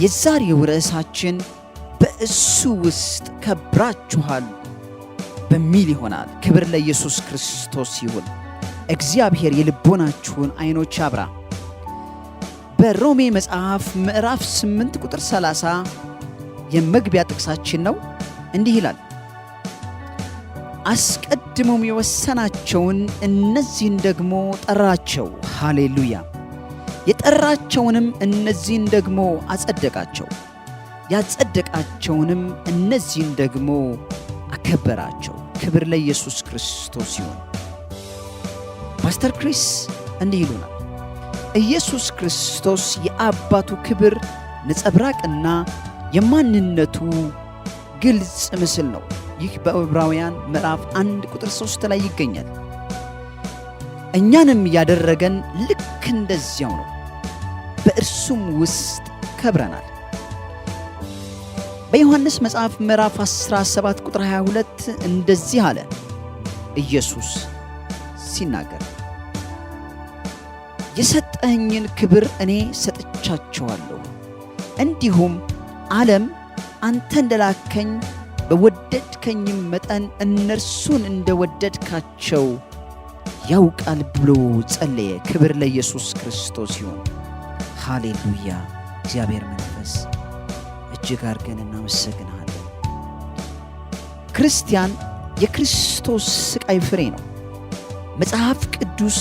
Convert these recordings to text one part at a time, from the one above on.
የዛሬው ርዕሳችን በእሱ ውስጥ ከብራችኋል በሚል ይሆናል። ክብር ለኢየሱስ ክርስቶስ ይሁን። እግዚአብሔር የልቦናችሁን አይኖች ያብራ። በሮሜ መጽሐፍ ምዕራፍ 8 ቁጥር 30 የመግቢያ ጥቅሳችን ነው። እንዲህ ይላል፣ አስቀድሞም የወሰናቸውን እነዚህን ደግሞ ጠራቸው። ሃሌሉያ! የጠራቸውንም እነዚህን ደግሞ አጸደቃቸው፣ ያጸደቃቸውንም እነዚህን ደግሞ አከበራቸው። ክብር ለኢየሱስ ክርስቶስ ይሁን። ፓስተር ክሪስ እንዲህ ይሉናል፣ ኢየሱስ ክርስቶስ የአባቱ ክብር ነጸብራቅና የማንነቱ ግልጽ ምስል ነው። ይህ በዕብራውያን ምዕራፍ 1 ቁጥር 3 ላይ ይገኛል። እኛንም ያደረገን ልክ እንደዚያው ነው። በእርሱም ውስጥ ከብረናል። በዮሐንስ መጽሐፍ ምዕራፍ 17 ቁጥር 22 እንደዚህ አለ ኢየሱስ ሲናገር፣ የሰጠኸኝን ክብር እኔ ሰጥቻቸዋለሁ፣ እንዲሁም ዓለም አንተ እንደላከኝ በወደድከኝም መጠን እነርሱን እንደወደድካቸው ያውቃል ብሎ ጸለየ። ክብር ለኢየሱስ ክርስቶስ ይሁን። ሃሌሉያ! እግዚአብሔር መንፈስ እጅግ አድርገን እናመሰግናለን። ክርስቲያን የክርስቶስ ስቃይ ፍሬ ነው። መጽሐፍ ቅዱስ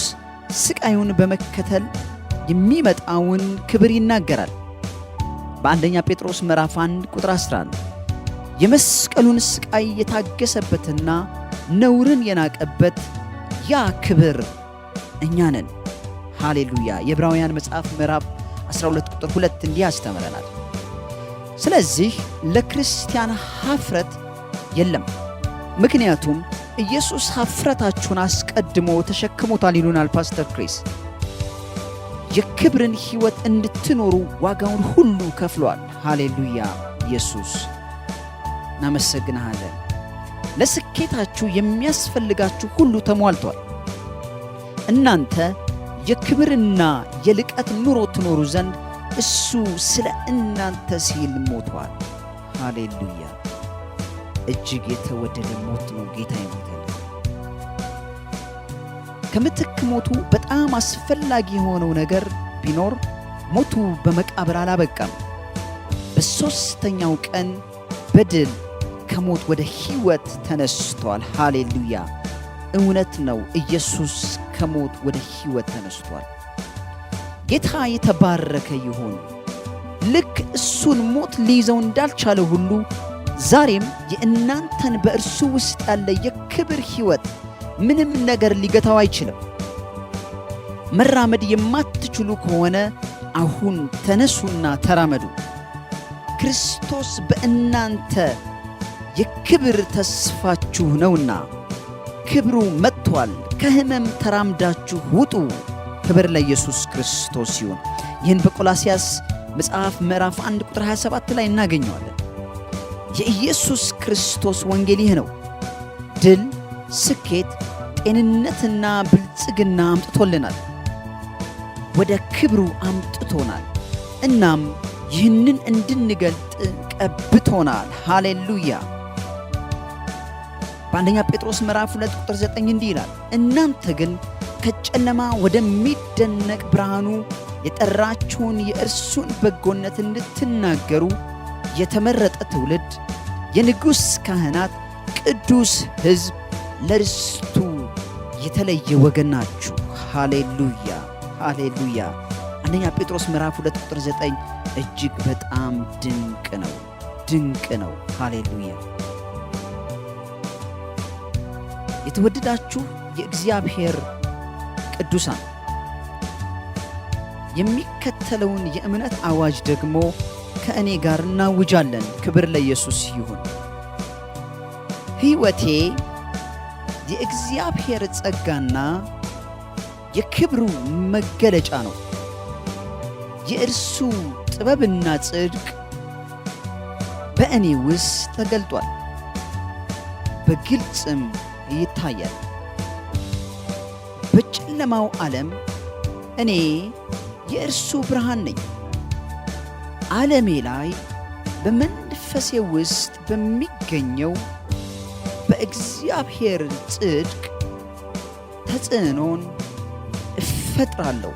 ስቃዩን በመከተል የሚመጣውን ክብር ይናገራል። በአንደኛ ጴጥሮስ ምዕራፍ 1 ቁጥር 11 የመስቀሉን ስቃይ የታገሰበትና ነውርን የናቀበት ያ ክብር እኛ ነን። ሃሌሉያ! የዕብራውያን መጽሐፍ ምዕራፍ 12 ቁጥር 2 እንዲህ ያስተምረናል። ስለዚህ ለክርስቲያን ኀፍረት የለም፣ ምክንያቱም ኢየሱስ ኀፍረታችሁን አስቀድሞ ተሸክሞታል ይሉናል ፓስተር ክሪስ። የክብርን ሕይወት እንድትኖሩ ዋጋውን ሁሉ ከፍሏል። ሃሌሉያ! ኢየሱስ እናመሰግንሃለን። ለስኬታችሁ የሚያስፈልጋችሁ ሁሉ ተሟልቷል። እናንተ የክብርና የልቀት ኑሮ ትኖሩ ዘንድ እሱ ስለ እናንተ ሲል ሞቷል። ሃሌሉያ! እጅግ የተወደደ ሞት ነው ጌታ ይሞታል። ከምትክ ሞቱ በጣም አስፈላጊ የሆነው ነገር ቢኖር ሞቱ በመቃብር አላበቃም። በሦስተኛው ቀን በድል ከሞት ወደ ሕይወት ተነስቷል። ሃሌሉያ! እውነት ነው። ኢየሱስ ከሞት ወደ ሕይወት ተነስቷል። ጌታ የተባረከ ይሁን። ልክ እሱን ሞት ሊይዘው እንዳልቻለ ሁሉ ዛሬም የእናንተን በእርሱ ውስጥ ያለ የክብር ሕይወት ምንም ነገር ሊገታው አይችልም። መራመድ የማትችሉ ከሆነ አሁን ተነሱና ተራመዱ። ክርስቶስ በእናንተ የክብር ተስፋችሁ ነውና ክብሩ መጥቷል። ከሕመም ተራምዳችሁ ውጡ። ክብር ለኢየሱስ ክርስቶስ ይሁን። ይህን በቆላስያስ መጽሐፍ ምዕራፍ 1 ቁጥር 27 ላይ እናገኘዋለን። የኢየሱስ ክርስቶስ ወንጌል ይህ ነው። ድል፣ ስኬት፣ ጤንነትና ብልጽግና አምጥቶልናል። ወደ ክብሩ አምጥቶናል። እናም ይህንን እንድንገልጥ ቀብቶናል። ሃሌሉያ! በአንደኛ ጴጥሮስ ምዕራፍ 2 ቁጥር 9 እንዲህ ይላል፣ እናንተ ግን ከጨለማ ወደሚደነቅ ብርሃኑ የጠራችሁን የእርሱን በጎነት እንድትናገሩ የተመረጠ ትውልድ፣ የንጉሥ ካህናት፣ ቅዱስ ሕዝብ፣ ለርስቱ የተለየ ወገን ናችሁ። ሃሌሉያ! ሃሌሉያ! አንደኛ ጴጥሮስ ምዕራፍ 2 ቁጥር 9 እጅግ በጣም ድንቅ ነው። ድንቅ ነው። ሃሌሉያ! የተወደዳችሁ የእግዚአብሔር ቅዱሳን፣ የሚከተለውን የእምነት አዋጅ ደግሞ ከእኔ ጋር እናውጃለን። ክብር ለኢየሱስ ይሁን። ሕይወቴ የእግዚአብሔር ጸጋና የክብሩ መገለጫ ነው። የእርሱ ጥበብና ጽድቅ በእኔ ውስጥ ተገልጧል፣ በግልጽም ይታያል። በጨለማው ዓለም እኔ የእርሱ ብርሃን ነኝ። በዓለሜ ላይ በመንፈሴ ውስጥ በሚገኘው በእግዚአብሔር ጽድቅ ተጽዕኖን እፈጥራለሁ።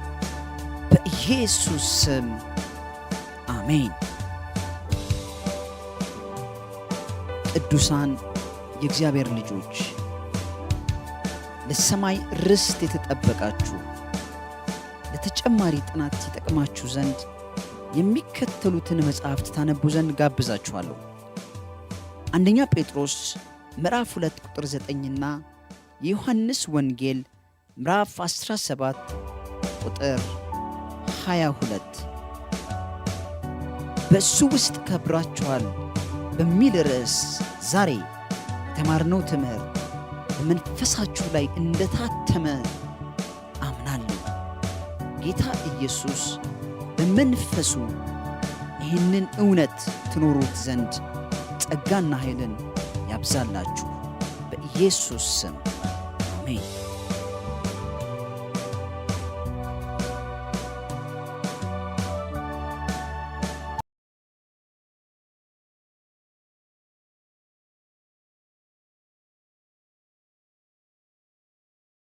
በኢየሱስ ስም አሜን። ቅዱሳን የእግዚአብሔር ልጆች፣ ለሰማይ ርስት የተጠበቃችሁ፣ ለተጨማሪ ጥናት ይጠቅማችሁ ዘንድ የሚከተሉትን መጽሐፍት ታነቡ ዘንድ ጋብዛችኋለሁ። አንደኛ ጴጥሮስ ምዕራፍ 2 ቁጥር 9ና የዮሐንስ ወንጌል ምዕራፍ 17 ቁጥር 22 በእሱ ውስጥ ከብራችኋል በሚል ርዕስ ዛሬ የተማርነው ትምህርት በመንፈሳችሁ ላይ እንደታተመ አምናለሁ። ጌታ ኢየሱስ በመንፈሱ ይህንን እውነት ትኖሩት ዘንድ ጸጋና ኃይልን ያብዛላችሁ። በኢየሱስ ስም አሜን።